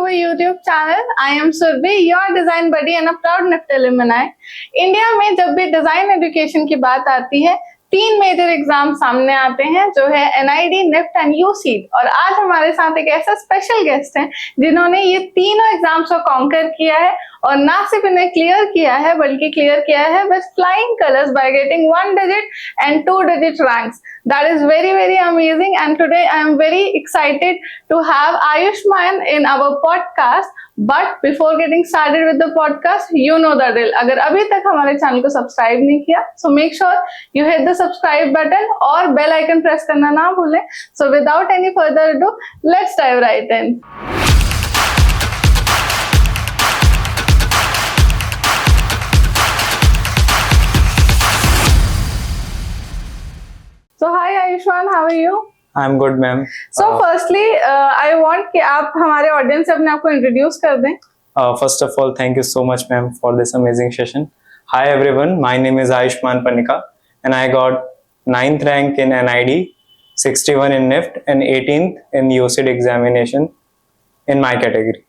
our YouTube channel. I am Surbhi, your design buddy and a proud NIFT alumni. India में जब भी design education की बात आती है, तीन मेजर एग्जाम सामने आते हैं जो है NID, NIFT एंड UCEED। और आज हमारे साथ एक ऐसा स्पेशल गेस्ट है जिन्होंने ये तीनों एग्जाम्स को कॉन्कर किया है और ना सिर्फ इन्हें क्लियर किया है बल्कि क्लियर किया है with flying colours by getting 1 digit and 2 digit ranks. That is very amazing, and today I am very excited to have Ayushman in our podcast. But before getting started with the podcast, you know the drill. अगर अभी तक हमारे channel को subscribe नहीं किया, so make sure you hit the subscribe button और bell icon press करना ना भूलें. So without any further ado, let's dive right in. So hi Ayushman, how are you? I'm good, ma'am. So firstly, I want कि आप हमारे audience से अपने आप को इंट्रोड्यूस कर दें. First of all, thank you so much, ma'am, for this amazing session. Hi everyone, my name is Ayushman Panika, and I got 9th rank in NID, 61 in NIFT, and 18th in UCEED examination in my category.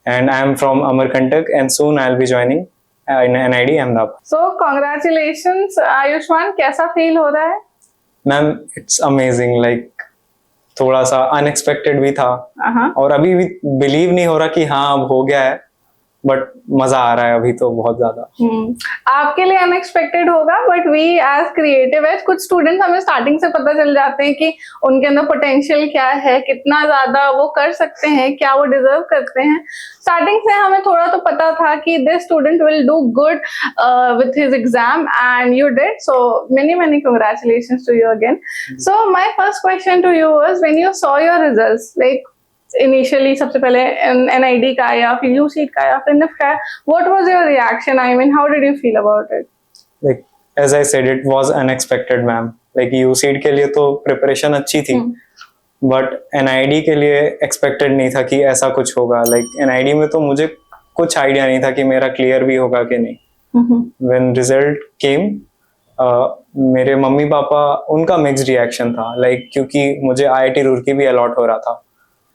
And I am from Amarkantak, and soon I'll be joining in NID Ahmedabad. So congratulations, Ayushman. कैसा feel हो रहा है? Ma'am it's amazing, like थोड़ा सा unexpected भी था और अभी भी बिलीव नहीं हो रहा कि हाँ अब हो गया है, बट मजा आ रहा है अभी तो बहुत ज्यादा। आपके लिए अनएक्सपेक्टेड होगा, but we as creative as कुछ स्टूडेंट्स हमें स्टार्टिंग से पता चल जाते हैं कि उनके अंदर पोटेंशियल क्या है, कितना ज्यादा वो कर सकते हैं, क्या वो डिजर्व करते हैं। स्टार्टिंग से हमें थोड़ा तो पता था कि this student will do good with his exam and you did, so many congratulations to you again. So my first question to you was when you saw your results, like initially सबसे पहले NID का या फिर UCEED का या फिर NIFT का, what was your reaction? I mean, how did you feel about it? Like as I said, it was unexpected, ma'am. Like UCEED के लिए तो प्रिपरेशन अच्छी थी, बट NID के लिए एक्सपेक्टेड नहीं था कि ऐसा कुछ होगा। Like NID में तो मुझे कुछ आइडिया नहीं था कि मेरा क्लियर भी होगा कि नहीं। When result came, मेरे मम्मी पापा उनका मिक्स्ड रिएक्शन था, लाइक क्योंकि मुझे IIT रुड़की भी अलॉट हो रहा था।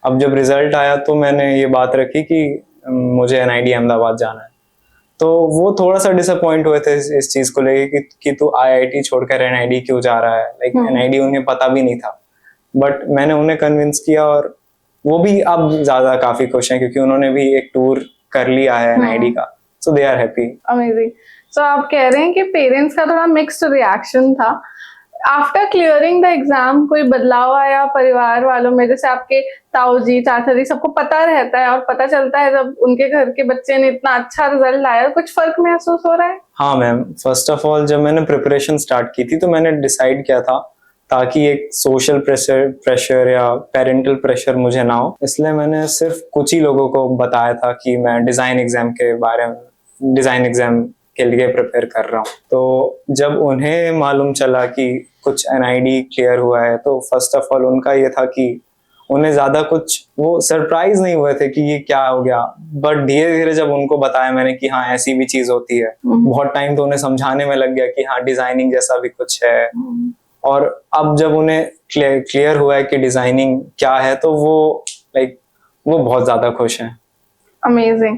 अब जब रिजल्ट आया तो मैंने ये बात रखी कि मुझे NID अहमदाबाद जाना है, तो वो थोड़ा सा डिसअपॉइंट हुए थे इस चीज को लेके कि तू IIT छोड़कर NID क्यों जा रहा है। लाइक NID उन्हें पता भी नहीं था, बट मैंने उन्हें कन्विंस किया और वो भी अब ज्यादा काफी खुश हैं क्योंकि उन्होंने भी एक टूर कर लिया है NID का, सो दे आर हैप्पी। अमेजिंग। सो आप कह रहे हैं कि पेरेंट्स का थोड़ा मिक्स्ड रिएक्शन था। आफ्टर क्लियरिंग द एग्जाम कोई बदलाव आया परिवार वालों में? जैसे आपके ताऊ जी, चाचा जी, सबको पता रहता है और पता चलता है जब उनके घर के बच्चे ने इतना अच्छा रिजल्ट लाया, कुछ फर्क महसूस हो रहा है? हाँ मैम, फर्स्ट ऑफ ऑल जब मैंने प्रिपरेशन स्टार्ट की थी तो मैंने डिसाइड किया था ताकि एक सोशल प्रेशर या पेरेंटल प्रेशर मुझे ना हो, इसलिए मैंने सिर्फ कुछ ही लोगों को बताया था कि मैं डिजाइन एग्जाम के लिए प्रिपेयर कर रहा हूँ। तो जब उन्हें मालूम चला कि कुछ NID क्लियर हुआ है तो फर्स्ट ऑफ ऑल उनका ये था कि उन्हें ज्यादा कुछ वो सरप्राइज नहीं हुए थे कि ये क्या हो गया, बट धीरे धीरे जब उनको बताया मैंने कि हाँ ऐसी भी चीज होती है, बहुत टाइम तो उन्हें समझाने में लग गया कि हाँ डिजाइनिंग जैसा भी कुछ है। और अब जब उन्हें क्लियर हुआ है कि डिजाइनिंग क्या है तो वो बहुत ज्यादा खुश हैं। अमेजिंग।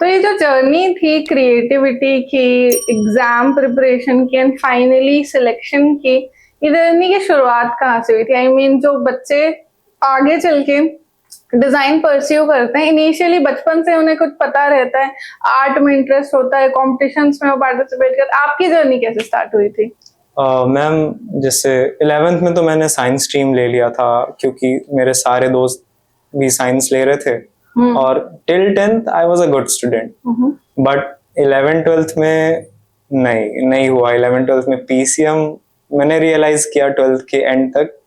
तो ये जो जर्नी थी क्रिएटिविटी की, एग्जाम प्रिपरेशन की एंड फाइनली सिलेक्शन की, ये जर्नी की शुरुआत कहाँ से हुई थी? आई मीन जो बच्चे आगे चल के डिजाइन परस्यू करते हैं, इनिशियली बचपन से उन्हें कुछ पता रहता है, आर्ट में इंटरेस्ट होता है, कॉम्पिटिशन्स में वो पार्टिसिपेट करते, आपकी जर्नी कैसे स्टार्ट हुई थी? मैम जैसे 11th में तो मैंने साइंस स्ट्रीम ले लिया था क्योंकि मेरे सारे दोस्त भी साइंस ले रहे थे और till 10th I was a good student, but 11th-12th में नहीं हुआ। 11th-12th में PCM मैंने रियलाइज किया 12th के एंड तक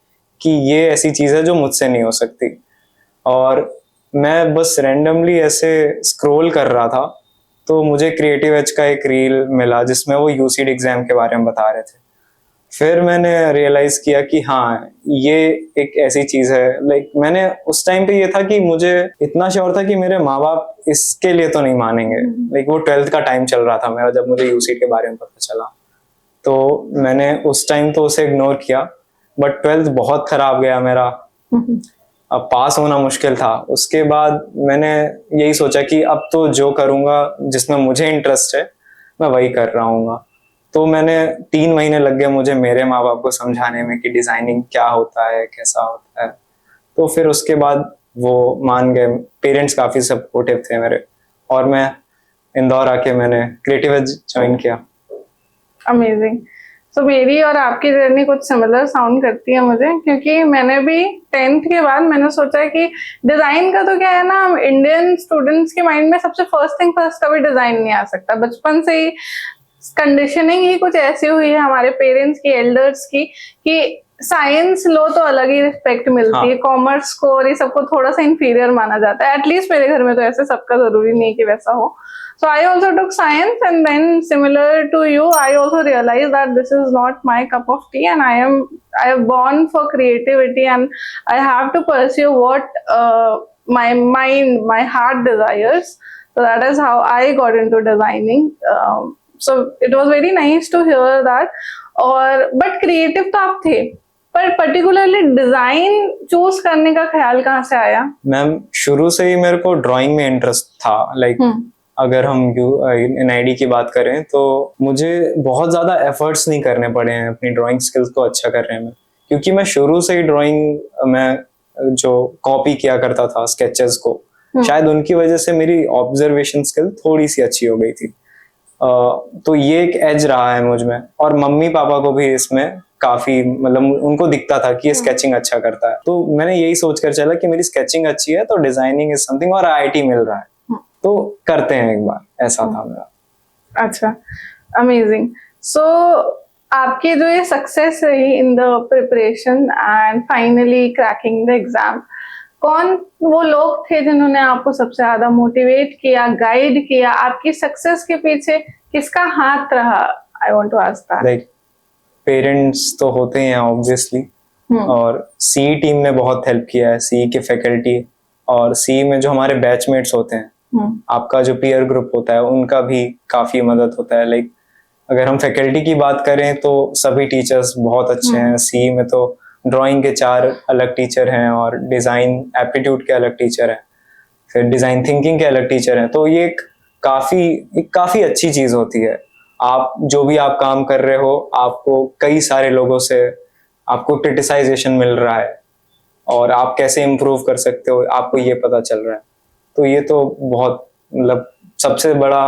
कि ये ऐसी चीज है जो मुझसे नहीं हो सकती, और मैं बस रैंडमली ऐसे स्क्रॉल कर रहा था तो मुझे क्रिएटिव एज का एक रील मिला जिसमें वो UCEED एग्जाम के बारे में बता रहे थे। फिर मैंने रियलाइज किया कि हाँ ये एक ऐसी चीज है। लाइक मैंने उस टाइम पे ये था कि मुझे इतना श्योर था कि मेरे माँ बाप इसके लिए तो नहीं मानेंगे। लाइक वो 12th का टाइम चल रहा था मेरा जब मुझे UCEED के बारे में पता चला, तो मैंने उस टाइम तो उसे इग्नोर किया, बट 12th बहुत खराब गया मेरा। अब पास होना मुश्किल था। उसके बाद मैंने यही सोचा कि अब तो जो करूँगा जिसमें मुझे इंटरेस्ट है मैं वही कर रहा हूँगा। तो मैंने 3 महीने लग गए मुझे मेरे माँ बाप को समझाने में कि डिज़ाइनिंग क्या होता है, कैसा होता है। तो फिर उसके बाद वो मान गए। पेरेंट्स काफ़ी सपोर्टिव थे मेरे, और मैं इंदौर आके मैंने क्रिएटिव एज ज्वाइन किया। अमेजिंग। सो मेरी और आपकी जर्नी कुछ सिमिलर साउंड करती है मुझे, क्योंकि मैंने भी 10th के बाद मैंने सोचा कि डिजाइन का तो क्या है ना, इंडियन स्टूडेंट्स के माइंड में सबसे फर्स्ट थिंग फर्स्ट कभी डिजाइन नहीं आ सकता। बचपन से ही कंडीशनिंग ही कुछ ऐसी हुई है हमारे पेरेंट्स की, एल्डर्स की, कि साइंस लो तो अलग ही रिस्पेक्ट मिलती है, कॉमर्स को और ये सबको थोड़ा सा इंफीरियर माना जाता है। एटलीस्ट मेरे घर में तो ऐसे, सबका जरूरी नहीं कि वैसा हो। So I also took science, and then similar to you, I also realized that this is not my cup of tea, and I have born for creativity, and I have to pursue what my mind, my heart desires. So that is how I got into designing. So it was very nice to hear that. और but creative तो आप थे, पर particularly design choose करने का ख्याल कहाँ से आया? मैम शुरू से ही मेरे को ड्राइंग में इंटरेस्ट था। लाइक अगर हम NID की बात करें तो मुझे बहुत ज़्यादा एफर्ट्स नहीं करने पड़े हैं अपनी ड्राइंग स्किल्स को अच्छा करने में, क्योंकि मैं शुरू से ही ड्राइंग में जो कॉपी किया करता था स्केचेस को, शायद उनकी वजह से मेरी ऑब्जर्वेशन स्किल थोड़ी सी अच्छी हो गई थी। तो ये एक एज रहा है मुझ में, और मम्मी पापा को भी इसमें काफी, मतलब उनको दिखता था कि ये स्केचिंग अच्छा करता है। तो मैंने यही सोचकर चला कि मेरी स्केचिंग अच्छी है तो डिजाइनिंग इज समथिंग, और IIT मिल रहा है तो करते हैं एक बार, ऐसा था मेरा। अच्छा, अमेजिंग। सो आपकी जो ये सक्सेस रही in the preparation and finally cracking the exam, कौन वो लोग थे जिन्होंने आपको सबसे ज्यादा मोटिवेट किया, गाइड किया? आपकी सक्सेस के पीछे किसका हाथ रहा? I want to ask that. Like parents तो होते हैं ऑब्वियसली, और CE टीम ने बहुत हेल्प किया है, CE के फैकल्टी, और CE में जो हमारे बैचमेट्स होते हैं, आपका जो पीयर ग्रुप होता है, उनका भी काफी मदद होता है। लाइक अगर हम फैकल्टी की बात करें तो सभी टीचर्स बहुत अच्छे हैं। CE में तो ड्राइंग के 4 अलग टीचर हैं, और डिजाइन एप्टीट्यूड के अलग टीचर हैं, फिर डिजाइन थिंकिंग के अलग टीचर हैं। तो ये एक काफी अच्छी चीज होती है। आप जो भी आप काम कर रहे हो, आपको कई सारे लोगों से आपको क्रिटिसाइजेशन मिल रहा है, और आप कैसे इम्प्रूव कर सकते हो आपको ये पता चल रहा है। तो ये तो बहुत, मतलब सबसे बड़ा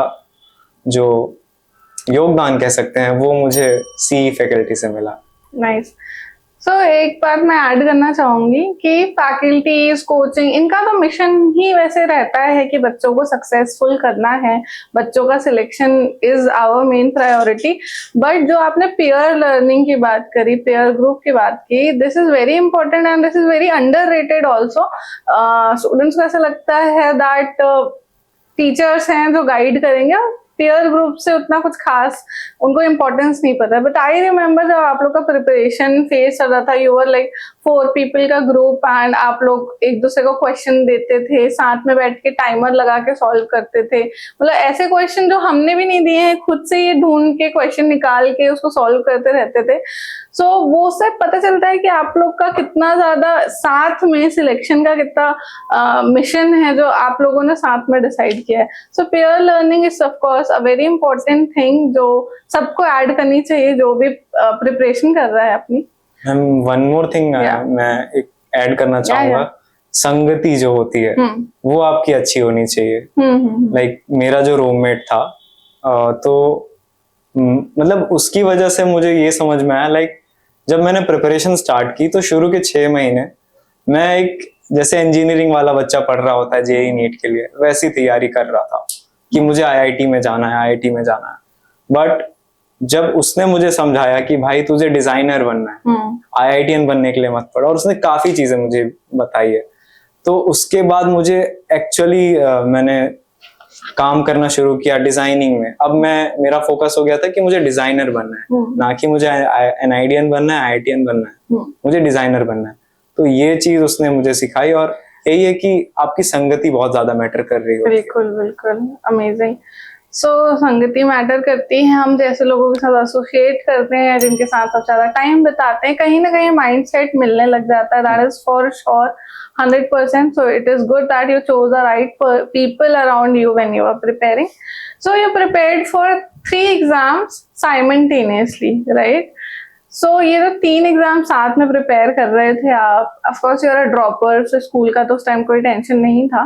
जो योगदान कह सकते हैं वो मुझे CE फैकल्टी से मिला। नाइस। सो एक बात मैं ऐड करना चाहूंगी कि फैकल्टीज, कोचिंग, इनका तो मिशन ही वैसे रहता है कि बच्चों को सक्सेसफुल करना है, बच्चों का selection is our main priority. But जो आपने पेयर लर्निंग की बात करी, पेयर ग्रुप की बात की, this is very important and this is very underrated also. Students को ऐसा लगता है दैट टीचर्स हैं जो गाइड करेंगे, पेयर ग्रुप से उतना कुछ खास उनको इम्पोर्टेंस नहीं पता है। बट आई रिमेम्बर जब आप लोग का प्रिपरेशन फेज चल रहा था, यू वर लाइक 4 पीपल का ग्रुप, एंड आप लोग एक दूसरे को क्वेश्चन देते थे, साथ में बैठ के टाइमर लगा के सॉल्व करते थे। मतलब ऐसे क्वेश्चन जो हमने भी नहीं दिए हैं, खुद से ये ढूंढ के क्वेश्चन निकाल के उसको सॉल्व करते रहते थे। सो वो से पता चलता है कि आप लोग का कितना ज्यादा साथ में सिलेक्शन का कितना मिशन है जो आप लोगों ने साथ में डिसाइड किया है। So pair learning is of course a very important thing जो सबको ऐड करनी चाहिए जो भी प्रिपरेशन कर रहा है अपनी। वन मोर थिंग मैं एक ऐड करना चाहूंगा। संगति जो होती है वो आपकी अच्छी होनी चाहिए। लाइक मेरा जो रूममेट था तो मतलब उसकी वजह से मुझे ये समझ में आया, लाइक जब मैंने प्रिपरेशन स्टार्ट की तो शुरू के 6 महीने मैं एक जैसे इंजीनियरिंग वाला बच्चा पढ़ रहा होता है JEE नीट के लिए, वैसी तैयारी कर रहा था कि मुझे IIT में जाना है, IIT में जाना है। बट जब उसने मुझे समझाया कि भाई तुझे डिजाइनर बनना है, IITian बनने के लिए मत पढ़, और उसने काफी चीजें मुझे बताई है, तो उसके बाद मुझे एक्चुअली मैंने काम करना शुरू किया डिजाइनिंग में। अब मेरा फोकस हो गया था कि मुझे डिजाइनर बनना है, ना कि मुझे NIDian बनना है, IITian बनना है, मुझे डिजाइनर बनना है। तो ये चीज उसने मुझे सिखाई, और यही है कि आपकी संगति बहुत ज्यादा मैटर कर रही है। बिल्कुल बिल्कुल, अमेजिंग। सो संगति मैटर करती है, हम जैसे लोगों के साथ एसोसिएट करते हैं, जिनके साथ सबसे ज्यादा टाइम बिताते हैं, कहीं ना कहीं माइंडसेट मिलने लग जाता है, that is for sure 100%. So it is good that you chose the right people around you when you were preparing. So you prepared for 3 exams simultaneously, right? So ये जो 3 एग्जाम साथ में प्रिपेयर कर रहे थे आप, of course you are a dropper, so school का तो उस टाइम कोई टेंशन नहीं था.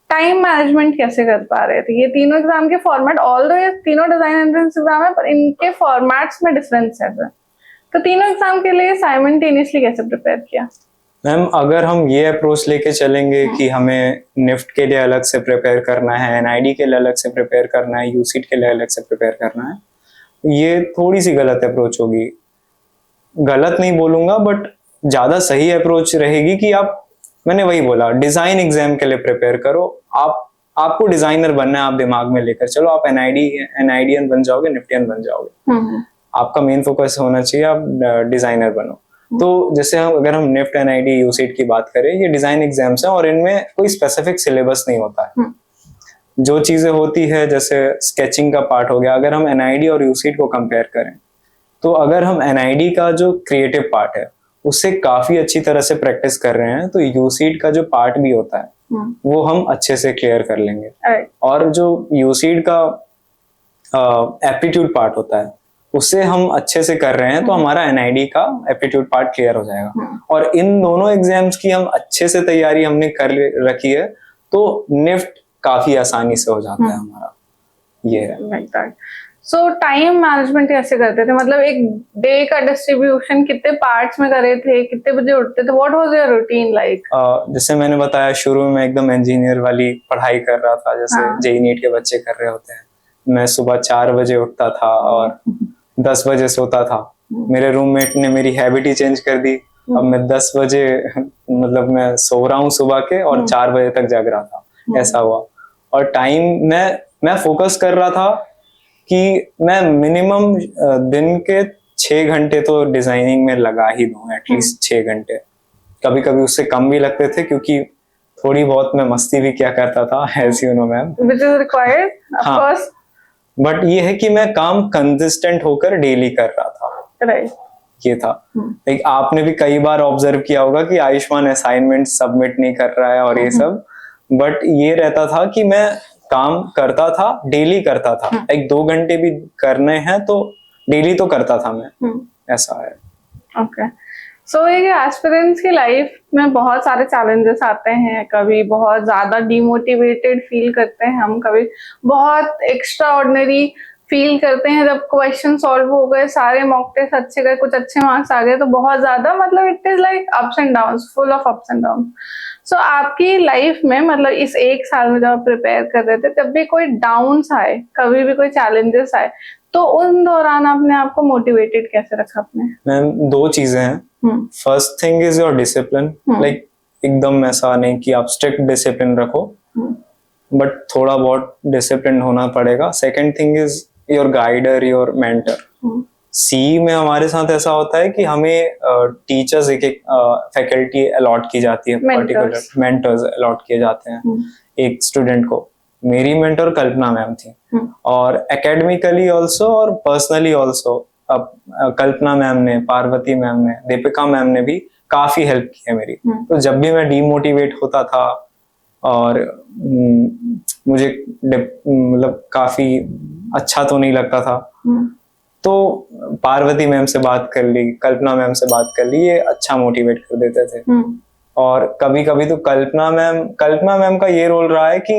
टाइम मैनेजमेंट कैसे कर पा रहे थे? ये तीनों एग्जाम के फॉर्मेट, ऑल्दो ये तीनों डिजाइन एंट्रेंस एग्जाम है, पर इनके फॉर्मेट्स में डिफरेंस है. तो तीनों एग्जाम के लिए साइमल्टेनियसली कैसे प्रिपेयर किया? मैम, अगर हम ये अप्रोच लेके चलेंगे कि हमें निफ्ट के लिए अलग से प्रिपेयर करना है, एनआईडी के लिए अलग से प्रिपेयर करना है, यूसीट के लिए अलग से प्रिपेयर करना है, ये थोड़ी सी गलत अप्रोच होगी. गलत नहीं बोलूंगा, बट ज्यादा सही अप्रोच रहेगी कि आप, मैंने वही बोला, डिजाइन एग्जाम के लिए प्रिपेयर करो. आपको डिजाइनर बनना है, आप दिमाग में लेकर चलो. आप एनआईडियन बन जाओगे, निफ्टियन बन जाओगे. आपका मेन फोकस होना चाहिए आप डिजाइनर बनो. तो जैसे अगर हम निफ्ट, एनआईडी, यूसीट की बात करें, ये डिजाइन एग्जाम्स हैं और इनमें कोई स्पेसिफिक सिलेबस नहीं होता है. जो चीजें होती है, जैसे स्केचिंग का पार्ट हो गया, अगर हम एनआईडी और यूसीट को कंपेयर करें, तो अगर हम एनआईडी का जो क्रिएटिव पार्ट है उससे काफी अच्छी तरह से प्रैक्टिस कर रहे हैं, तो यूसीट का जो पार्ट भी होता है वो हम अच्छे से क्लियर कर लेंगे. और जो यूसीट का एप्टीट्यूड पार्ट होता है उससे हम अच्छे से कर रहे हैं, तो हमारा एनआईडी का एप्टीट्यूड पार्ट क्लियर हो जाएगा. और इन दोनों एग्जाम्स की हम अच्छे से तैयारी हमने कर रखी है, तो निफ्ट काफी आसानी से हो जाता है हमारा. ये है. सो टाइम मैनेजमेंट कैसे करते थे? मतलब एक डे का डिस्ट्रीब्यूशन कितने पार्ट्स में करे थे, कितने बजे उठते थे, what was your routine like? जैसे मैंने बताया, शुरू में एकदम इंजीनियर वाली पढ़ाई कर रहा था, जैसे जेईई नीट के बच्चे कर रहे होते हैं. मैं सुबह 4 बजे उठता था और 10 बजे सोता था. मेरे रूममेट ने मेरी हैबिट ही चेंज कर दी. अब मैं 10 बजे मतलब मैं सो रहा हूँ सुबह के और 4 बजे तक जाग रहा था. ऐसा हुआ. और टाइम मैं फोकस कर रहा था कि मैं मिनिमम दिन के 6 घंटे तो डिजाइनिंग में लगा ही दूं, एटलीस्ट 6 घंटे. कभी कभी उससे कम भी लगते थे, क्योंकि थोड़ी बहुत मैं मस्ती भी क्या करता था, as you know ma'am, which is required of course. But ये है कि मैं काम कंसिस्टेंट होकर डेली कर रहा था. राइट. ये था. एक आपने भी कई बार ऑब्जर्व किया होगा कि आयुष्मान असाइनमेंट सबमिट नहीं कर रहा है और ये सब, बट ये रहता था कि मैं काम करता था, डेली करता था. 1-2 घंटे भी करने हैं तो डेली तो करता था मैं. ऐसा है. ओके. सो ये एस्पिरेंट्स की लाइफ में बहुत सारे चैलेंजेस आते हैं. कभी बहुत ज्यादा डिमोटिवेटेड फील करते हैं हम, कभी बहुत एक्स्ट्रा ऑर्डिनरी फील करते हैं जब क्वेश्चन सॉल्व हो गए, सारे मॉक टेस्ट अच्छे गए, कुछ अच्छे मार्क्स आ गए, तो बहुत ज्यादा, मतलब it is like ups and downs, full of ups and downs. So आपकी लाइफ में, मतलब इस 1 साल में जब आप प्रिपेयर कर रहे थे, जब भी कोई डाउन्स आए, कभी भी कोई चैलेंजेस आए, तो उन दौरान आपने आपको मोटिवेटेड कैसे रखा अपने? मैम, 2 चीजें हैं. First thing is your discipline. Like एकदम ऐसा नहीं कि आप स्ट्रिक्ट डिसिप्लिन रखो, बट थोड़ा बहुत डिसिप्लिन होना पड़ेगा. Second thing is your guider, your mentor. See में हमारे साथ ऐसा होता है कि हमें टीचर्स एक फैकल्टी अलॉट की जाती है, पर्टिकुलर मेंटर्स अलॉट किए जाते हैं एक स्टूडेंट को. मेरी मेंटर कल्पना मैम थी, और एकेडमिकली ऑल्सो और पर्सनली ऑल्सो कल्पना मैम ने, पार्वती मैम ने, दीपिका मैम ने भी काफी हेल्प की है मेरी. तो जब भी मैं डीमोटिवेट होता था और मुझे मतलब काफी अच्छा तो नहीं लगता था, तो पार्वती मैम से बात कर ली, कल्पना मैम से बात कर ली, ये अच्छा मोटिवेट कर देते थे. और कभी कभी तो कल्पना मैम का ये रोल रहा है कि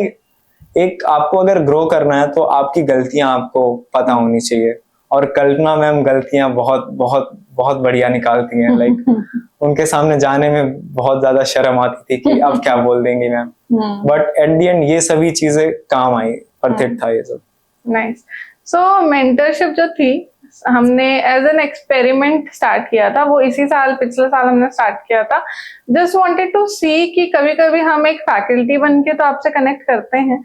एक आपको अगर ग्रो करना है तो आपकी गलतियां आपको पता होनी चाहिए, और कल्पना मैम गलतियां बहुत बहुत बहुत बढ़िया निकालती हैं. लाइक उनके सामने जाने में बहुत ज्यादा शर्म आती थी कि अब क्या बोल देंगी ma'am, but at the end ये सभी चीजें काम आई, परफेक्ट था ये सब. नाइस. सो मेंटरशिप जो थी, हमने एज एन एक्सपेरिमेंट स्टार्ट किया था, वो इसी साल, पिछले साल हमने स्टार्ट किया था. जस्ट वांटेड टू सी कि कभी कभी हम एक फैकल्टी बन के तो आपसे कनेक्ट करते हैं,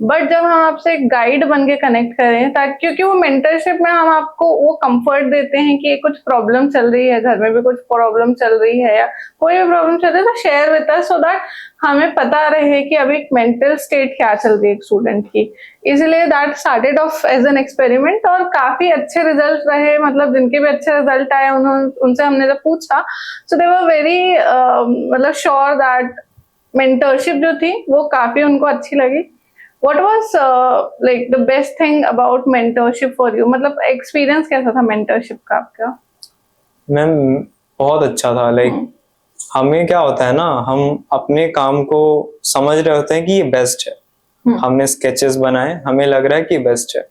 बट जब हम आपसे एक गाइड बन के कनेक्ट करें, ताकि क्योंकि वो मेंटरशिप में हम आपको वो कंफर्ट देते हैं कि कुछ प्रॉब्लम चल रही है, घर में भी कुछ प्रॉब्लम चल रही है या कोई भी प्रॉब्लम चल रही है, तो share with us so that हमें पता रहे कि अभी एक मेंटल स्टेट क्या चल रही है एक स्टूडेंट की। इसलिए that started off as an experiment और काफी अच्छे रिजल्ट रहे, मतलब जिनके भी अच्छे रिजल्ट आए उनसे हमने जब पूछा, सो दे वर वेरी मतलब श्योर दैट मेंटरशिप जो थी वो काफी उनको अच्छी लगी। What was like the best thing about mentorship for you? मतलब एक्सपीरियंस कैसा था मेंटरशिप का आपका? मैम बहुत अच्छा था। लाइक हमें क्या होता है ना, हम अपने काम को समझ रहे होते हैं कि ये बेस्ट है, हमने स्केचेस बनाए, हमें लग रहा है कि बेस्ट है,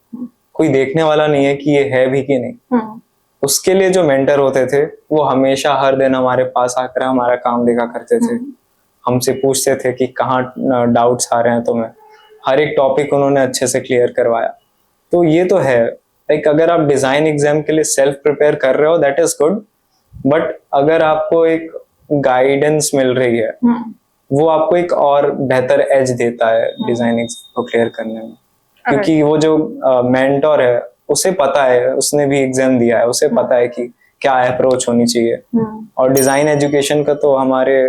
कोई देखने वाला नहीं है कि ये है भी कि नहीं। उसके लिए जो मेंटर होते थे वो हमेशा हर दिन हमारे पास आकर हमारा काम देखा करते थे, हमसे पूछते थे कि कहाँ डाउट्स आ रहे हैं तुम्हें। हर एक टॉपिक उन्होंने अच्छे से क्लियर करवाया। तो ये तो है, लाइक अगर आप डिजाइन एग्जाम के लिए सेल्फ प्रिपेयर कर रहे हो दैट इज गुड, बट अगर आपको एक गाइडेंस मिल रही है वो आपको एक और बेहतर एज देता है डिजाइन एग्जाम को क्लियर करने में, क्योंकि वो जो मेंटर है उसे पता है, उसने भी एग्जाम दिया है, उसे पता है कि क्या अप्रोच होनी चाहिए। और डिजाइन एजुकेशन का तो हमारे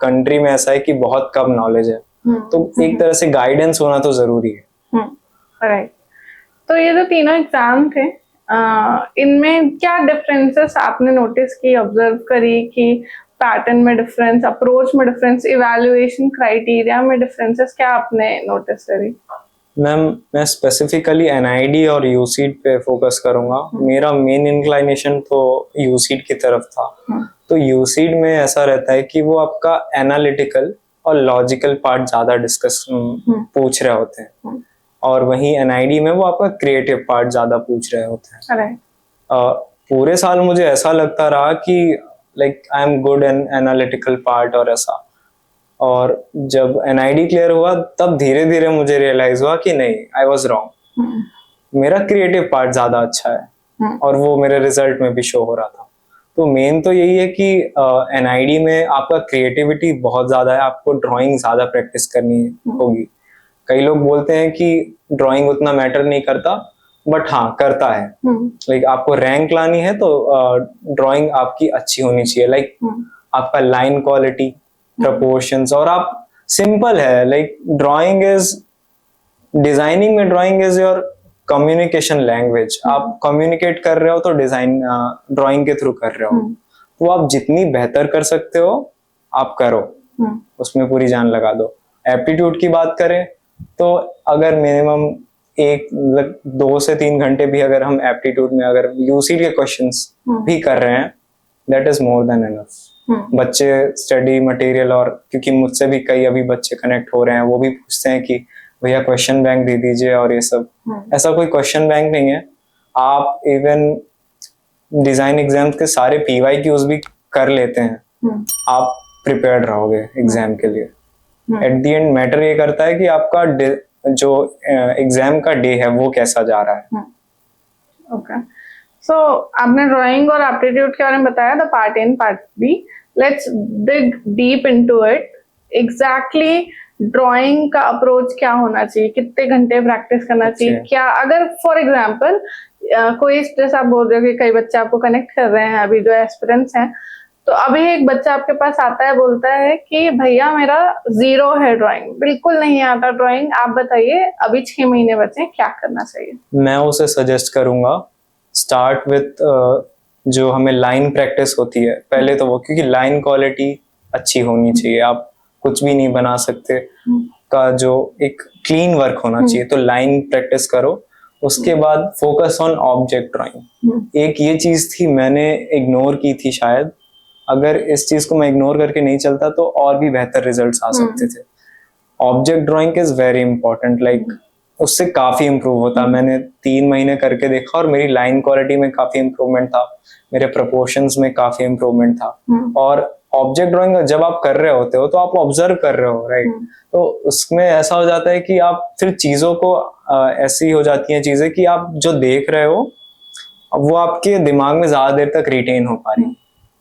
कंट्री में ऐसा है कि बहुत कम नॉलेज है, तो एक तरह से गाइडेंस होना तो जरूरी है। राइट। तो ये जो तीनों एग्जाम थे, इनमें क्या डिफरेंसेस आपने नोटिस की, ऑब्जर्व करी कि पैटर्न में डिफरेंस, अप्रोच में डिफरेंस, इवैल्यूएशन क्राइटेरिया में डिफरेंसेस, क्या आपने नोटिस करी? मैम मैं स्पेसिफिकली एनआईडी और यूसीड पे फोकस करूंगा। मेरा मेन इंक्लाइनेशन तो यूसीड की तरफ था। तो यूसीड में ऐसा रहता है कि वो आपका एनालिटिकल और लॉजिकल पार्ट ज्यादा डिस्कस पूछ रहे होते हैं, और वहीं एनआईडी में वो आपका क्रिएटिव पार्ट ज्यादा पूछ रहे होते हैं। पूरे साल मुझे ऐसा लगता रहा कि like I am good in analytical part और ऐसा, और जब एनआईडी क्लियर हुआ तब धीरे धीरे मुझे रियलाइज हुआ कि नहीं, आई वाज रॉन्ग, मेरा क्रिएटिव पार्ट ज्यादा अच्छा है, और वो मेरे रिजल्ट में भी शो हो रहा था। तो मेन तो यही है कि एनआईडी में आपका क्रिएटिविटी बहुत ज्यादा है, आपको ड्राइंग ज्यादा प्रैक्टिस करनी होगी। कई लोग बोलते हैं कि ड्राइंग उतना मैटर नहीं करता, बट हाँ करता है। लाइक आपको रैंक लानी है तो ड्राइंग आपकी अच्छी होनी चाहिए, लाइक आपका लाइन क्वालिटी, प्रपोर्शंस, और आप सिंपल है, लाइक ड्राइंग इज डिजाइनिंग में drawing is your communication language. आप कम्युनिकेट कर रहे हो तो डिजाइन ड्राइंग के थ्रू कर रहे हो, तो आप जितनी बेहतर कर सकते हो आप करो, उसमें पूरी जान लगा दो। एप्टीट्यूड की बात करें तो अगर मिनिमम 2 से 3 घंटे भी अगर हम एप्टीट्यूड में अगर यूसीडी के क्वेश्चंस भी कर रहे हैं, that is more than enough. बच्चे स्टडी मटेरियल, और क्योंकि मुझसे भी कई अभी बच्चे कनेक्ट हो रहे हैं, वो भी पूछते हैं कि भैया क्वेश्चन बैंक दे दीजिए और ये सब। ऐसा कोई क्वेश्चन बैंक नहीं है, आप इवन डिजाइन एग्जाम्स के सारे PYQs भी कर लेते हैं, आप प्रिपेयर्ड रहोगे एग्जाम के लिए। एट द एंड मैटर ये करता है कि आपका जो एग्जाम का डे है वो कैसा जा रहा है। ओके, सो आपने ड्राइंग और एप्टीट्यूड के बारे में बताया, the part A part B. Let's dig deep into it. Exactly drawing का अप्रोच क्या होना चाहिए, कितने घंटे प्रैक्टिस करना चाहिए, क्या अगर फॉर एग्जांपल कोई, जैसे आप बोल रहे हो कि कई बच्चे आपको कनेक्ट कर रहे हैं अभी जो एस्पिरेंट्स हैं, तो अभी एक बच्चा आपके पास आता है, बोलता है कि भैया मेरा 0 है ड्राइंग, बिल्कुल नहीं आता ड्राइंग, आप बताइए अभी 6 महीने बचे, क्या करना चाहिए? मैं उसे सजेस्ट करूंगा स्टार्ट विथ जो हमें लाइन प्रैक्टिस होती है पहले तो वो, क्योंकि लाइन क्वालिटी अच्छी होनी चाहिए, आप कुछ भी नहीं बना सकते का जो एक क्लीन वर्क होना चाहिए, तो लाइन प्रैक्टिस करो। उसके बाद फोकस ऑन ऑब्जेक्ट ड्राइंग। एक ये चीज थी मैंने इग्नोर की थी शायद, अगर इस चीज को मैं इग्नोर करके नहीं चलता तो और भी बेहतर रिजल्ट्स आ सकते थे। Object drawing is very important, like उससे काफी इंप्रूव होता। मैंने 3 महीने करके देखा और मेरी लाइन क्वालिटी में काफी इंप्रूवमेंट था, मेरे प्रोपोर्शंस में काफी इंप्रूवमेंट था। और ऑब्जेक्ट ड्राइंग जब आप कर रहे होते हो तो आप ऑब्जर्व कर रहे हो, राइट? तो उसमें ऐसा हो जाता है कि आप फिर चीजों को ऐसी हो जाती हैं चीजें कि आप जो देख रहे हो वो आपके दिमाग में ज्यादा देर तक रिटेन हो पा रही।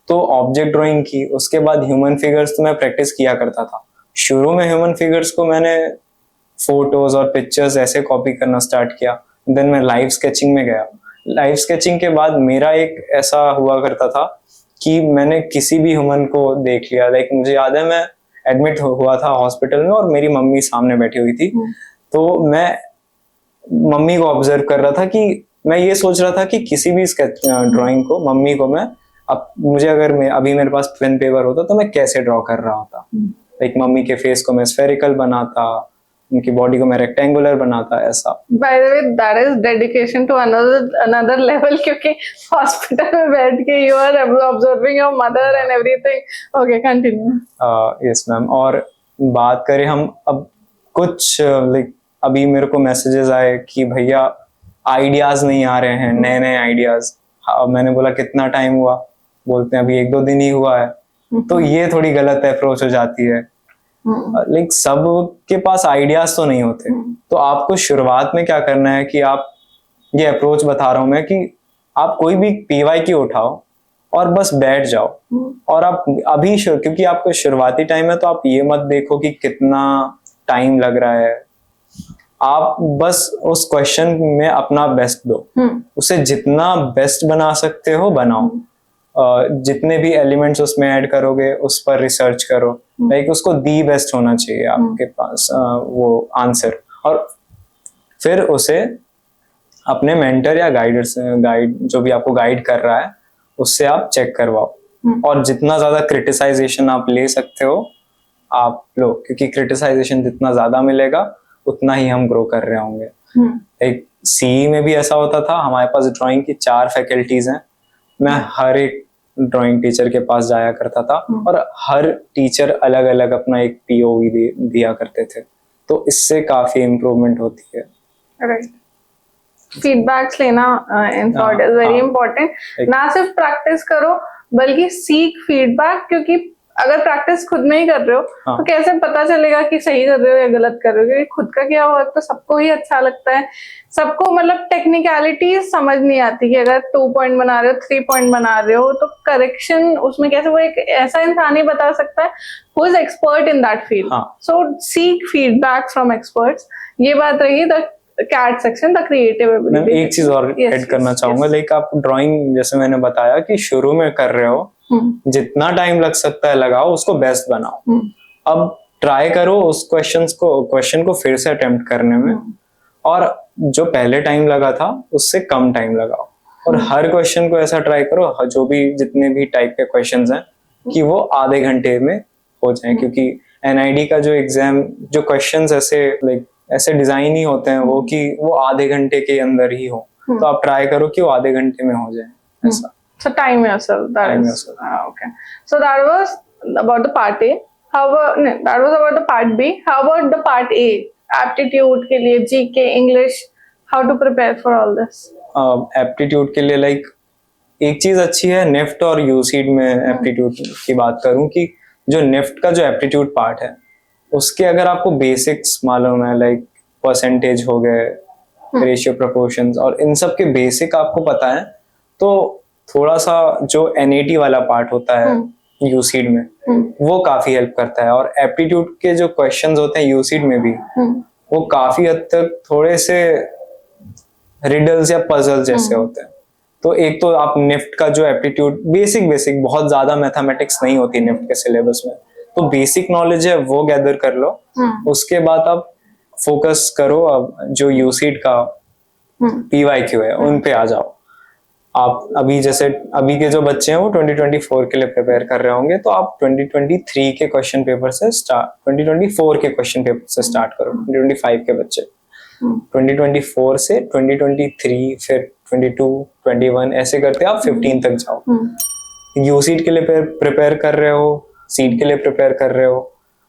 तो ऑब्जेक्ट ड्राइंग की, उसके बाद ह्यूमन फिगर्स तो मैं प्रैक्टिस किया करता था। शुरू में ह्यूमन फिगर्स को मैंने फोटोज और पिक्चर्स ऐसे कॉपी करना स्टार्ट किया। देन मैं लाइव स्केचिंग में गया। लाइव स्केचिंग के बाद मेरा एक ऐसा हुआ करता था कि मैंने किसी भी ह्यूमन को देख लिया। लाइक मुझे याद है, मैं एडमिट हुआ था हॉस्पिटल में और मेरी मम्मी सामने बैठी हुई थी। तो मैं मम्मी को ऑब्जर्व कर रहा था कि मैं ये सोच रहा था कि किसी भी ड्राइंग को मम्मी को मैं अब मुझे अगर अभी मेरे पास पेन पेपर होता तो मैं कैसे ड्रॉ कर रहा होता। लाइक मम्मी के फेस को मैं स्फेरिकल बनाता, उनकी बॉडी को मैं रेक्टेंगुलर बनाता, ऐसा। By the way that is dedication to another level, क्योंकि हॉस्पिटल में बैठ के you are observing your mother and everything. Okay, continue. Yes ma'am. और बात करें हम अब कुछ लाइक अभी मेरे को मैसेजेस आए कि भैया आइडियाज नहीं आ रहे हैं, नए नए आइडियाज। मैंने बोला कितना टाइम हुआ? बोलते हैं अभी 1-2 दिन ही हुआ है। तो ये थोड़ी गलत अप्रोच हो जाती है। लाइक सब के पास आइडियाज तो नहीं होते। तो आपको शुरुआत में क्या करना है कि आप, ये अप्रोच बता रहा हूं मैं, कि आप कोई भी PYQ उठाओ और बस बैठ जाओ। और आप अभी क्योंकि आपको शुरुआती टाइम है तो आप ये मत देखो कि कितना टाइम लग रहा है। आप बस उस क्वेश्चन में अपना बेस्ट दो, उसे जितना बेस्ट बना सकते हो बनाओ। जितने भी एलिमेंट्स उसमें ऐड करोगे उस पर रिसर्च करो। लाइक उसको दी बेस्ट होना चाहिए आपके पास वो आंसर। और फिर उसे अपने मेंटर या गाइड जो भी आपको गाइड कर रहा है उससे आप चेक करवाओ। और जितना ज्यादा क्रिटिसाइजेशन आप ले सकते हो आप लो, क्योंकि क्रिटिसाइजेशन जितना ज्यादा मिलेगा उतना ही हम ग्रो कर रहे होंगे। एक CE में भी ऐसा होता था। हमारे पास ड्राइंग की 4 फैकल्टीज हैं। मैं हर एक ड्राइंग टीचर के पास जाया करता था और हर टीचर अलग अलग अपना एक POV दिया करते थे। तो इससे काफी इम्प्रूवमेंट होती है। राइट, फीडबैक्स लेना in short is very important. ना सिर्फ प्रैक्टिस करो बल्कि सीख फीडबैक, क्योंकि अगर प्रैक्टिस खुद में ही कर रहे हो तो कैसे पता चलेगा कि सही कर रहे हो या गलत कर रहे हो? क्योंकि खुद का किया हुआ तो सबको ही अच्छा लगता है। सबको मतलब टेक्निकलिटीज समझ नहीं आती कि अगर 2 पॉइंट बना रहे हो, 3 पॉइंट बना रहे हो तो करेक्शन उसमें कैसे, वो एक ऐसा इंसान ही बता सकता है who is expert in that field. So seek feedback from experts. ये बात रही the CAT section, the creative ability. मैं एक चीज और ऐड करना चाहूंगा। लाइक आप ड्राइंग जैसे मैंने बताया कि शुरू में कर रहे हो, जितना टाइम लग सकता है लगाओ, उसको बेस्ट बनाओ। अब ट्राई करो उस क्वेश्चन को फिर से अटेम्प्ट करने में, और जो पहले टाइम लगा था उससे कम टाइम लगाओ। और हर क्वेश्चन को ऐसा ट्राई करो, जो भी जितने भी टाइप के क्वेश्चंस हैं, कि वो आधे घंटे में हो जाए। क्योंकि NID का जो एग्जाम, जो क्वेश्चंस ऐसे डिजाइन ही होते हैं वो कि वो आधे घंटे के अंदर ही हो। तो आप ट्राई करो कि वो आधे घंटे में हो जाए ऐसा। So time yourself. Okay. So that was about the part A. That was about the part B. How about the part A? Aptitude के लिए, GK, English. How to prepare for all this? Aptitude के लिए एक चीज अच्छी है NEFT और USEED में एप्टीट्यूड की बात करूं, कि जो NEFT का जो एप्टीट्यूड पार्ट है उसके अगर आपको बेसिक्स मालूम है, लाइक परसेंटेज हो गए, रेशियो प्रोपोर्शंस, और इन सब के बेसिक आपको पता है, तो थोड़ा सा जो NAT वाला पार्ट होता है USEED में वो काफी हेल्प करता है। और एप्टीट्यूड के जो क्वेश्चंस होते हैं USEED में भी वो काफी हद तक थोड़े से रिडल्स या पजल जैसे होते हैं। तो एक तो आप NEFT का जो एप्टीट्यूड बेसिक बहुत ज्यादा मैथमेटिक्स नहीं होती NEFT के सिलेबस में, तो बेसिक नॉलेज है वो गैदर कर लो। उसके बाद आप फोकस करो अब जो USEED का PYQ है उन पे आ जाओ। आप अभी के जो बच्चे हैं वो 2024 के लिए प्रिपेयर कर रहे होंगे, तो आप 2023 के क्वेश्चन पेपर से 2024 के क्वेश्चन पेपर से स्टार्ट करो। 2025 के बच्चे 2024 से 2023, फिर 22, 21 ऐसे करते आप 15 तक जाओ। USEED के लिए प्रिपेयर कर रहे हो, सीट के लिए प्रिपेयर कर रहे हो,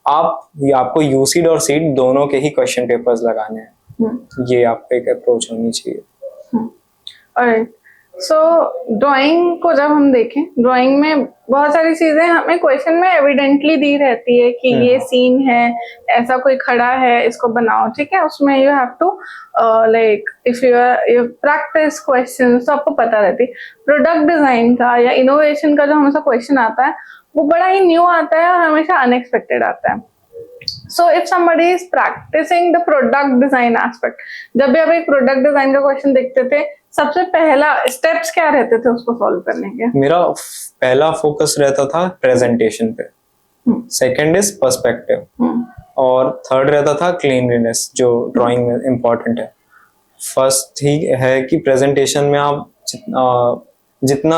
आपको USEED और सीट दोनों के ही क्वेश्चन पेपर्स लगाने हैं। ये आपको एक अप्रोच होनी चाहिए। Alright. सो ड्राइंग को जब हम देखें, ड्राइंग में बहुत सारी चीजें हमें क्वेश्चन में एविडेंटली दी रहती है कि ये सीन है, ऐसा कोई खड़ा है, इसको बनाओ, ठीक है। उसमें you have to like if you practise question, तो आपको पता रहती है। प्रोडक्ट डिजाइन का या इनोवेशन का जो हमेशा क्वेश्चन आता है वो बड़ा ही न्यू आता है और हमेशा अनएक्सपेक्टेड आता है। So if somebody is practicing the product design aspect, जब भी आप एक प्रोडक्ट डिजाइन का क्वेश्चन देखते थे, सबसे पहला स्टेप्स क्या रहते थे उसको सॉल्व करने के? मेरा पहला फोकस रहता था प्रेजेंटेशन पे, सेकंड इज पर्सपेक्टिव, और थर्ड रहता था क्लीनलीनेस, जो ड्राइंग में इम्पोर्टेंट है। फर्स्ट ही है कि प्रेजेंटेशन में आप जितना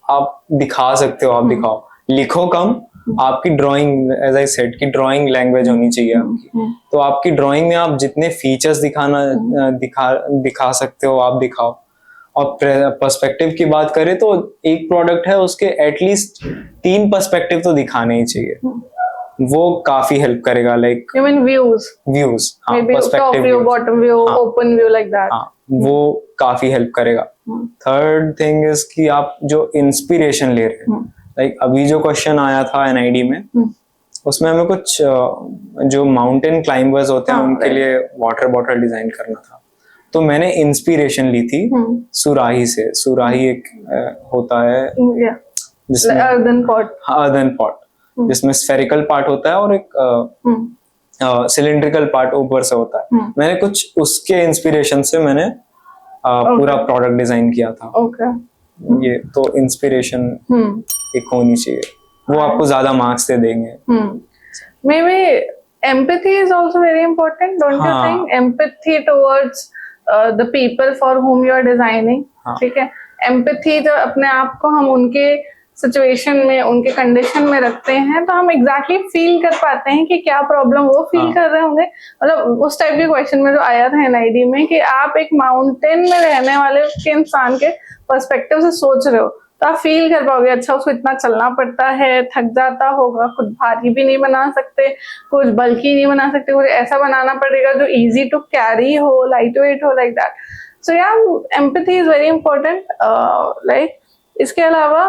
आप दिखा सकते हो आप दिखाओ, लिखो कम। आपकी ड्राइंग, एज आई सेड, कि ड्राइंग लैंग्वेज होनी चाहिए आपकी। तो आपकी ड्राइंग में आप जितने फीचर्स दिखा सकते हो आप दिखाओ। और पर्सपेक्टिव की बात करें तो एक प्रोडक्ट है, उसके एटलीस्ट 3 पर्सपेक्टिव तो दिखाने ही चाहिए। वो काफी हेल्प करेगा। Like you mean views? Views, हाँ, maybe top view, bottom view, open view, like that. हाँ, वो काफी हेल्प करेगा। थर्ड थिंग इज कि आप जो इंस्पिरेशन ले रहे हैं, लाइक अभी जो क्वेश्चन आया था एनआईडी में, उसमें हमें कुछ जो माउंटेन क्लाइंबर्स होते हैं उनके लिए वाटर बॉटल डिजाइन करना था। तो मैंने इंस्पिरेशन ली थी सुराही से। सुराही एक होता है जिसमें अर्दन पॉट, जिसमें स्फेरिकल पार्ट होता है और एक सिलिंड्रिकल पार्ट ऊपर से होता है। मैंने कुछ उसके इंस्पिरेशन से मैंने पूरा प्रोडक्ट डिजाइन किया था। ये तो इंस्पिरेशन एक होनी चाहिए, वो आपको ज्यादा मार्क्स दे देंगे। May be empathy is also very important, don't you think? Empathy towards the people for whom you are designing. ठीक है, empathy जो अपने आप को हम उनके सिचुएशन में, उनके कंडीशन में रखते हैं, तो हम एग्जैक्टली फील कर पाते हैं कि क्या प्रॉब्लम वो फील कर रहे होंगे। मतलब उस टाइप के क्वेश्चन में जो आया था एनआईडी में कि आप एक माउंटेन में रहने वाले के इंसान के पर्सपेक्टिव से सोच रहे हो, तो आप फील कर पाओगे, अच्छा उसको इतना चलना पड़ता है, थक जाता होगा, कुछ भारी भी नहीं बना सकते, कुछ बल्कि नहीं बना सकते, कुछ ऐसा बनाना पड़ेगा जो इजी टू कैरी हो, लाइट वेट हो, लाइक दैट। सो या empathy is very important. Like इसके अलावा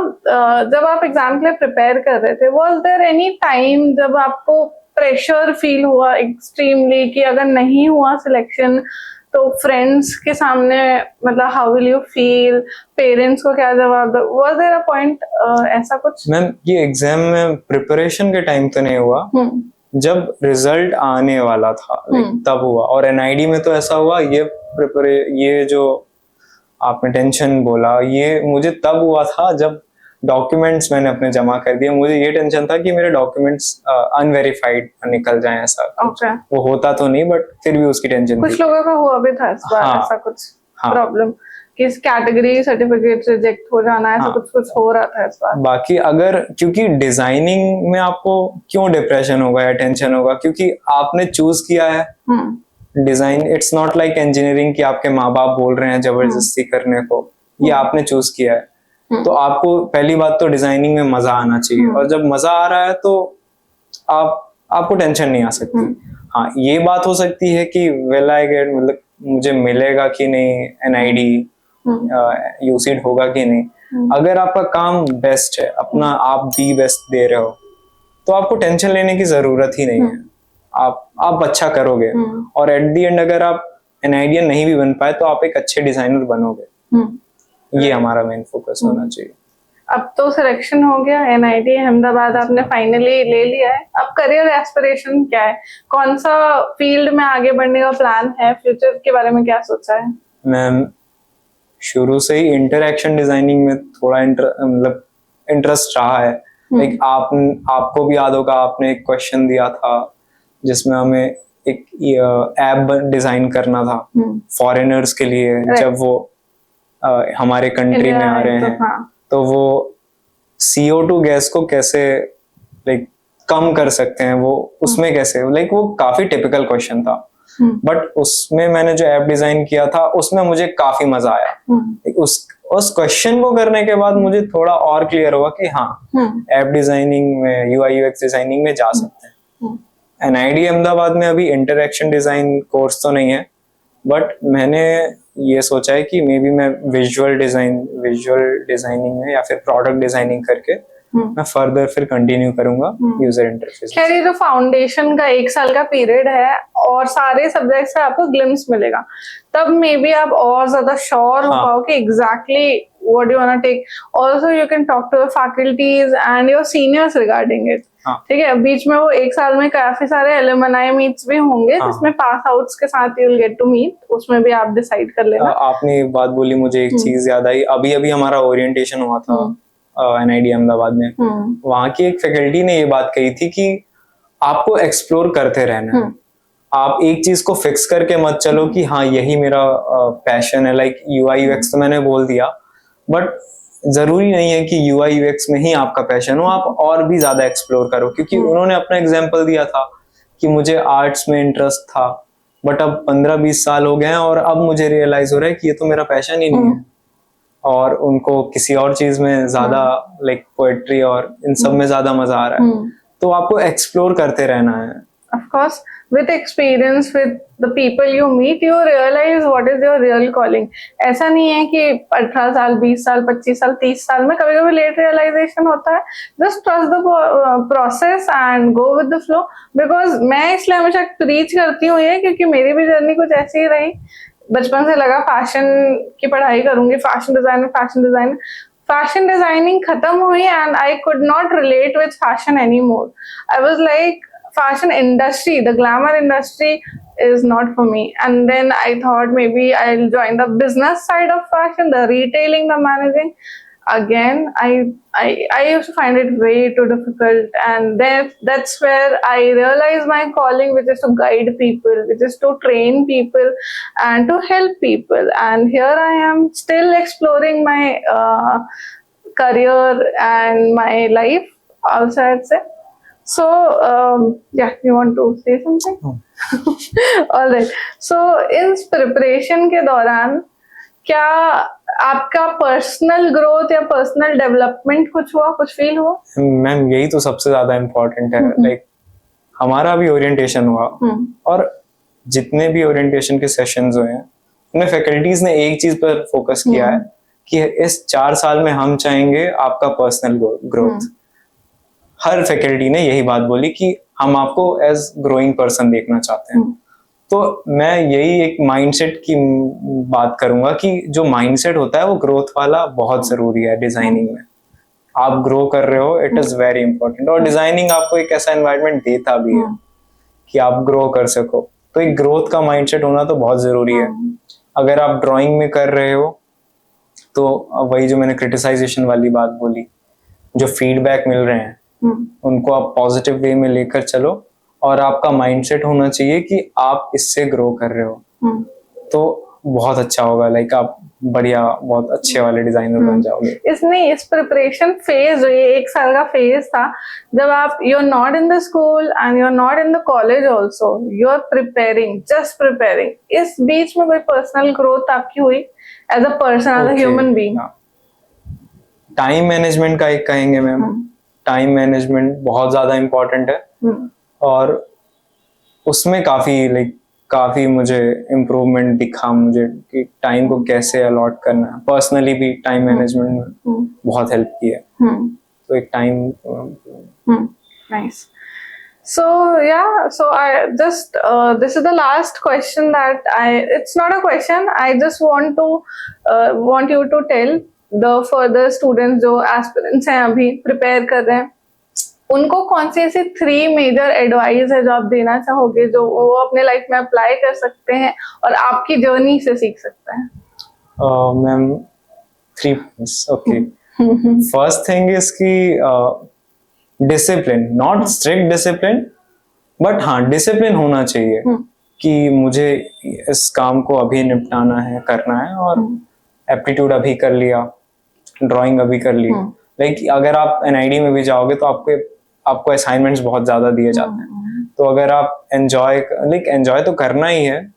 जब आप एग्जाम के लिए प्रिपेयर कर रहे थे, वाज देयर एनी टाइम जब आपको प्रेशर फील हुआ एक्सट्रीमली कि अगर नहीं हुआ सिलेक्शन तो फ्रेंड्स के सामने, मतलब how will you feel, parents को क्या जवाब दो? वाज देयर अ पॉइंट ऐसा कुछ? मैम, ये एग्जाम में प्रिपरेशन के टाइम तो नहीं हुआ, जब रिजल्ट आने वाला था तब हुआ। और एनआईडी में तो ऐसा हुआ, ये जो आपने टेंशन बोला, ये मुझे तब हुआ था जब डॉक्यूमेंट्स मैंने अपने जमा कर दिए। मुझे ये टेंशन था कि मेरे डॉक्यूमेंट्स अनवेरिफाइड निकल जाएं, ऐसा वो होता तो नहीं, बट फिर भी उसकी टेंशन कुछ लोगों का हुआ भी था इस बार। ऐसा कुछ प्रॉब्लम कि इस कैटेगरी सर्टिफिकेट रिजेक्ट हो जाना, ऐसा कुछ हो रहा था इस बार। बाकी अगर, क्योंकि डिजाइनिंग में आपको क्यों डिप्रेशन होगा या टेंशन होगा, क्योंकि आपने चूज किया है design. It's not like engineering कि आपके माँ बाप बोल रहे हैं जबरदस्ती करने को, ये आपने चूज किया है। तो आपको पहली बात तो डिजाइनिंग में मजा आना चाहिए, और जब मजा आ रहा है तो आपको टेंशन नहीं आ सकती। हाँ, ये बात हो सकती है कि विल आई गेट, मतलब मुझे मिलेगा कि नहीं एनआईडी, यूसीड होगा कि नहीं। अगर आपका काम बेस्ट है, अपना आप दी बेस्ट दे रहे हो, तो आपको टेंशन लेने की जरूरत ही नहीं है। आप अच्छा करोगे, और एट दी एंड अगर आप एनआईडियन नहीं भी बन पाए तो आप एक अच्छे डिजाइनर बनोगे। ये हमारा मेन फोकस होना चाहिए। अब तो सिलेक्शन हो गया, एनआईडी अहमदाबाद आपने फाइनली ले लिया है। अब करियर एस्पिरेशन क्या है? कौन सा फील्ड में आगे बढ़ने का प्लान है? फ्यूचर के बारे में क्या सोचा है? मैम, शुरू से ही इंटरएक्शन डिजाइनिंग में थोड़ा मतलब इंटरेस्ट रहा है। लाइक आपको भी याद होगा, आपने एक क्वेश्चन दिया था जिसमें हमें एक ऐप डिजाइन करना था फॉरेनर्स के लिए, जब वो हमारे कंट्री में आ रहे हैं। तो वो CO2 गैस को कैसे लाइक कम कर सकते हैं, वो उसमें कैसे, लाइक वो काफी टिपिकल क्वेश्चन था। बट उसमें मैंने जो ऐप डिजाइन किया था उसमें मुझे काफी मजा आया। उस क्वेश्चन को करने के बाद मुझे थोड़ा और क्लियर हुआ कि हाँ, ऐप डिजाइनिंग में, UI/UX डिजाइनिंग में जा सकते हैं। एनआईडी अहमदाबाद में अभी इंटरएक्शन डिजाइन कोर्स तो नहीं है, बट मैंने ये सोचा है कि मे बी मैं विजुअल डिजाइनिंग में या फिर प्रोडक्ट डिजाइनिंग करके मैं फर्दर फिर कंटिन्यू करूंगा यूजर इंटरफेस। खैर, ये जो फाउंडेशन का 1 साल का पीरियड है और सारे सब्जेक्ट्स से आपको ग्लिम्स मिलेगा, तब मे बी आप और ज्यादा श्योर हो पाओ कि exactly what you want to take. Also you can talk to your faculties and your seniors regarding it. ठीक है, बीच में वो एक साल में काफी सारे एलुमनाई मीट्स भी होंगे जिसमें पास आउट्स के साथ you will get to meet, उसमें भी आप डिसाइड कर लेना। आपने एक बात बोली, मुझे एक चीज याद आई, अभी अभी हमारा ओरिएंटेशन हुआ था NID अहमदाबाद में। वहाँ की एक फैकल्टी ने ये बात कही थी कि आपको एक्सप्लोर करते रहना है, आप एक चीज को फिक्स करके मत चलो कि हाँ यही मेरा पैशन है। लाइक UI UX तो मैंने बोल दिया, बट जरूरी नहीं है कि UI UX में ही आपका पैशन हो, आप और भी ज्यादा एक्सप्लोर करो। क्योंकि उन्होंने अपना एग्जांपल दिया था कि मुझे आर्ट्स में इंटरेस्ट था, बट अब 15-20 साल हो गए हैं और अब मुझे रियलाइज हो रहा है कि ये तो मेरा पैशन ही नहीं है, और उनको किसी और चीज में ज्यादा लाइक पोएट्री और इन सब में ज्यादा मजा आ रहा है। तो आपको एक्सप्लोर करते रहना है। Of course, with experience, with the people you meet, you realize what is your real calling. ऐसा नहीं है कि 18 साल, 20 साल, 25 साल, 30 साल में कभी कभी लेट रियलाइजेशन होता है। Just trust the process and go with the flow. Because मैं इसलिए हमेशा प्रीच करती हूँ ये, क्योंकि मेरी भी जर्नी कुछ ऐसी ही रही। बचपन से लगा फैशन की पढ़ाई करूंगी, फैशन डिजाइनिंग खत्म हुई and I could not relate with fashion any more. I was like fashion industry, the glamour industry is not for me. And then I thought maybe I'll join the business side of fashion, the retailing, the managing. Again, I used to find it way too difficult, and then that's where I realized my calling, which is to guide people, which is to train people and to help people. And here I am still exploring my career and my life also, I'd say. So, yeah, you want to say something? All right. So, इस preparation के दौरान क्या आपका personal growth या personal development कुछ हुआ, कुछ feel हुआ? मैम यही तो सबसे ज्यादा इम्पोर्टेंट है। लाइक हमारा भी ओरिएंटेशन हुआ, और जितने भी ओरिएंटेशन के सेशंस हुए हैं उनमें फैकल्टीज ने एक चीज पर फोकस किया है कि इस 4 साल में हम चाहेंगे आपका पर्सनल ग्रोथ। हर फैकल्टी ने यही बात बोली कि हम आपको एज ग्रोइंग पर्सन देखना चाहते हैं। तो मैं यही एक माइंडसेट की बात करूंगा कि जो माइंडसेट होता है वो ग्रोथ वाला बहुत जरूरी है डिजाइनिंग में। आप ग्रो कर रहे हो, इट इज वेरी इंपॉर्टेंट, और डिजाइनिंग आपको एक ऐसा एनवायरनमेंट देता भी है कि आप ग्रो कर सको। तो एक ग्रोथ का माइंडसेट होना तो बहुत जरूरी है। अगर आप ड्राइंग में कर रहे हो तो वही जो मैंने क्रिटिसाइजेशन वाली बात बोली, जो फीडबैक मिल रहे हैं उनको आप पॉजिटिव वे में लेकर चलो, और आपका माइंडसेट होना चाहिए कि आप इससे ग्रो कर रहे हो, तो बहुत अच्छा होगा। लाइक आप बढ़िया बहुत अच्छे वाले डिजाइनर बन जाओगे। इस प्रिपरेशन फेज, ये 1 साल का फेज था जब आप you are not in the school and you are not in the college also, you are preparing, just preparing. इस बीच में कोई पर्सनल ग्रोथ आपकी हुई as a person, as a human being? Time management का एक कहेंगे मैम, टाइम मैनेजमेंट बहुत ज्यादा इम्पोर्टेंट है, और उसमें काफी मुझे इम्प्रूवमेंट दिखा मुझे कि टाइम को कैसे अलॉट करना है। पर्सनली भी टाइम मैनेजमेंट में बहुत हेल्प की है। तो एक time nice. So yeah, so I just this is the last question that it's not a question, I just want you to tell the further students जो aspirants हैं अभी प्रिपेयर कर रहे हैं, उनको कौन सी ऐसी 3 मेजर एडवाइस है जो आप देना चाहोगे, जो वो अपने लाइफ में अप्लाई कर सकते हैं और आपकी जर्नी से सीख सकते हैं? Ma'am 3 points, okay. First thing is कि discipline, not strict discipline, but हाँ डिसिप्लिन होना चाहिए कि मुझे इस काम को अभी निपटाना है, करना है, और एप्टीट्यूड अभी कर लिया, ड्राइंग अभी कर ली। लाइक अगर आप NID में भी जाओगे तो आपको असाइनमेंट्स बहुत ज्यादा दिए जाते हैं, तो अगर आप एंजॉय तो करना ही है,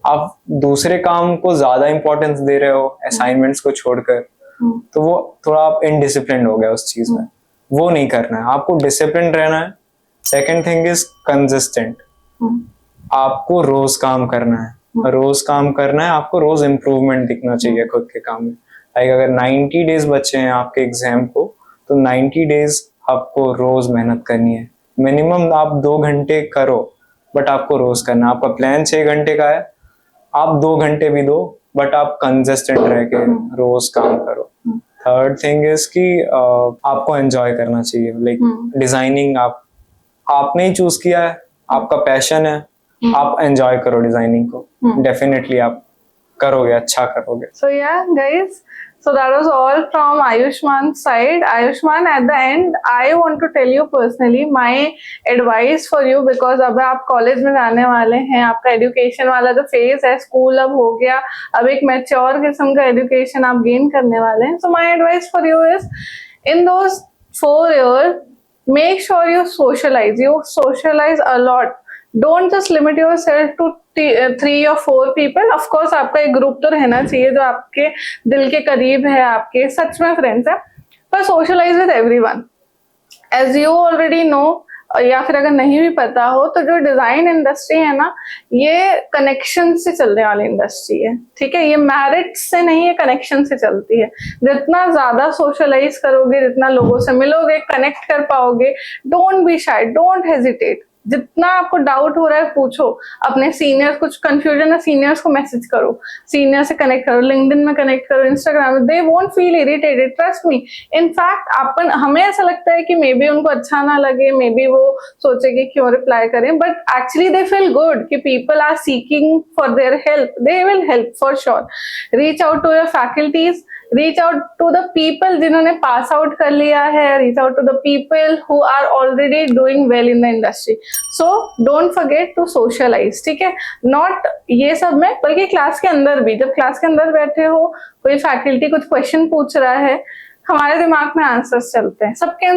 आप दूसरे काम को ज्यादा इंपॉर्टेंस दे रहे हो असाइनमेंट्स को छोड़कर, तो वो थोड़ा आप इनडिसिप्लिन हो गए उस चीज में। वो नहीं करना है, आपको डिसिप्लिन रहना है। सेकेंड थिंग इज कंसिस्टेंट, आपको रोज काम करना है, आपको रोज इम्प्रूवमेंट दिखना चाहिए खुद के काम में। लाइक अगर 90 डेज बचे हैं आपके एग्जाम को, तो 90 डेज आपको रोज मेहनत करनी है। मिनिमम आप 2 घंटे करो, बट आपको रोज करना है। आपका प्लान 6 घंटे का है, आप 2 घंटे भी दो, बट आप कंसिस्टेंट रह के रोज काम करो। थर्ड थिंग इज कि आपको एंजॉय करना चाहिए। लाइक डिजाइनिंग आपने ही चूज किया है, आपका पैशन है, आप एंजॉय करो डिजाइनिंग को, डेफिनेटली आप करोगे, अच्छा करोगे। So yeah, guys, so that was all from Ayushman's side. Ayushman, at the end, I want to tell you personally my advice for you, because अब आप कॉलेज में जाने वाले हैं, आपका एजुकेशन वाला जो फेज है, स्कूल अब हो गया, अब एक मैच्योर किस्म का एजुकेशन आप गेन करने वाले हैं। So my advice for you is, in those 4 years, make sure you socialize a lot. Don't just limit yourself to 3 or 4 people. Of course आपका एक ग्रुप तो रहना चाहिए जो आपके दिल के करीब है, आपके सच में फ्रेंड्स है, पर socialise with everyone. As you already know, या फिर अगर नहीं भी पता हो, तो जो डिजाइन इंडस्ट्री है ना, ये कनेक्शन से चलने वाली इंडस्ट्री है, ठीक है। ये मैरिट से नहीं, ये कनेक्शन से चलती है। जितना ज्यादा सोशलाइज करोगे, जितना लोगों से मिलोगे, कनेक्ट कर पाओगे, don't be shy, don't hesitate. जितना आपको डाउट हो रहा है पूछो, अपने सीनियर्स, कुछ कंफ्यूजन है सीनियर्स को मैसेज करो, सीनियर से कनेक्ट करो, लिंक्डइन में कनेक्ट करो, इंस्टाग्राम में, they won't feel irritated, trust me. In fact हमें ऐसा लगता है कि मे बी उनको अच्छा ना लगे, मे बी वो सोचे कि क्यों रिप्लाई करें, but actually they feel good कि people are seeking for their help, they will help for sure. Reach out to your faculties, reach out to the people जिन्होंने pass out कर लिया है, reach out to the people who are already doing well in the industry. So don't forget to socialize, ठीक है। Not ये सब में, बल्कि क्लास के अंदर भी, जब क्लास के अंदर बैठे हो, कोई फैकल्टी कुछ क्वेश्चन पूछ रहा है, हमारे दिमाग में आंसर्स चलते हैं, सबके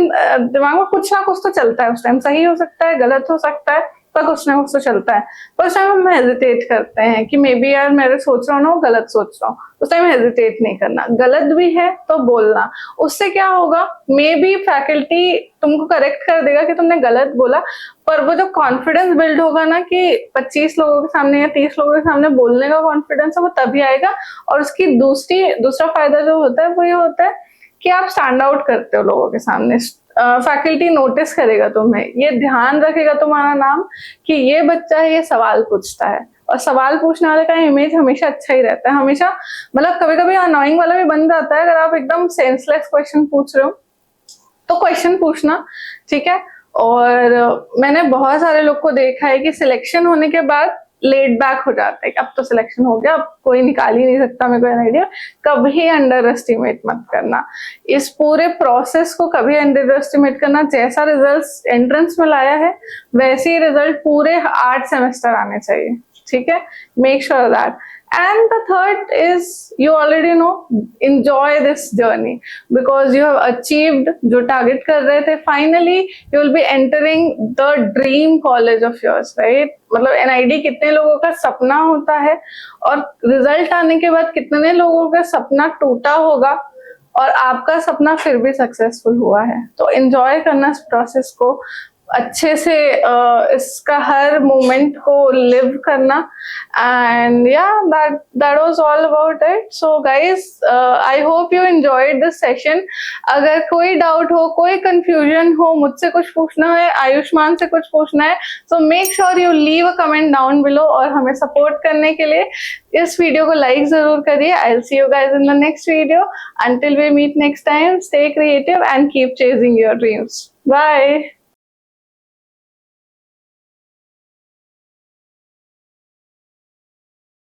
दिमाग में कुछ ना कुछ तो चलता है। उस टाइम सही हो सकता है, गलत हो सकता है, पर कुछ ना कुछ तो चलता है। पर उस टाइम हम हेजिटेट करते हैं कि मे बी यार मैं सोच रहा हूँ ना, वो गलत सोच रहा हूँ। उस टाइम हेजिटेट नहीं करना, गलत भी है तो बोलना। उससे क्या होगा, मे बी फैकल्टी तुमको करेक्ट कर देगा कि तुमने गलत बोला, पर वो जो कॉन्फिडेंस बिल्ड होगा ना कि 25 लोगों के सामने या 30 लोगों के सामने बोलने का कॉन्फिडेंस है, वो तभी आएगा। और उसकी दूसरा फायदा जो होता है वो ये होता है कि आप स्टैंड आउट करते हो लोगों के सामने। फैकल्टी नोटिस करेगा तुम्हें, ये ध्यान रखेगा तुम्हारा नाम कि ये बच्चा है, ये सवाल पूछता है। और सवाल पूछने वाले का इमेज हमेशा अच्छा ही रहता है, हमेशा। मतलब कभी कभी अनोइंग वाला भी बन जाता है, अगर आप एकदम सेंसलेस क्वेश्चन पूछ रहे हो तो क्वेश्चन पूछना, ठीक है। और मैंने बहुत सारे लोग को देखा है कि सिलेक्शन होने के बाद लेट बैक हो जाता है कि अब तो सिलेक्शन हो गया, अब कोई निकाल ही नहीं सकता मेरे को एनआईडी। कभी अंडर एस्टिमेट मत करना, इस पूरे प्रोसेस को कभी अंडर एस्टिमेट करना। जैसा रिजल्ट एंट्रेंस में लाया है, वैसे ही रिजल्ट पूरे 8 सेमेस्टर आने चाहिए, ठीक है। Make sure that. And the third is, you already know, enjoy this journey because you have achieved जो target कर रहे थे। Finally, you will be entering the dream college of yours, right? मतलब NID कितने लोगों का सपना होता है, और रिजल्ट आने के बाद कितने लोगों का सपना टूटा होगा, और आपका सपना फिर भी सक्सेसफुल हुआ है। तो एंजॉय करना इस प्रोसेस को, अच्छे से इसका हर मोमेंट को लिव करना। एंड या that was all about it. So guys, I hope you enjoyed this session. अगर कोई डाउट हो, कोई कंफ्यूजन हो, मुझसे कुछ पूछना है, आयुष्मान से कुछ पूछना है, so make sure you leave a comment down below. और हमें सपोर्ट करने के लिए इस वीडियो को लाइक जरूर करिए। I will see you guys in the next video. Until we meet next time, stay creative and keep chasing your dreams. Bye.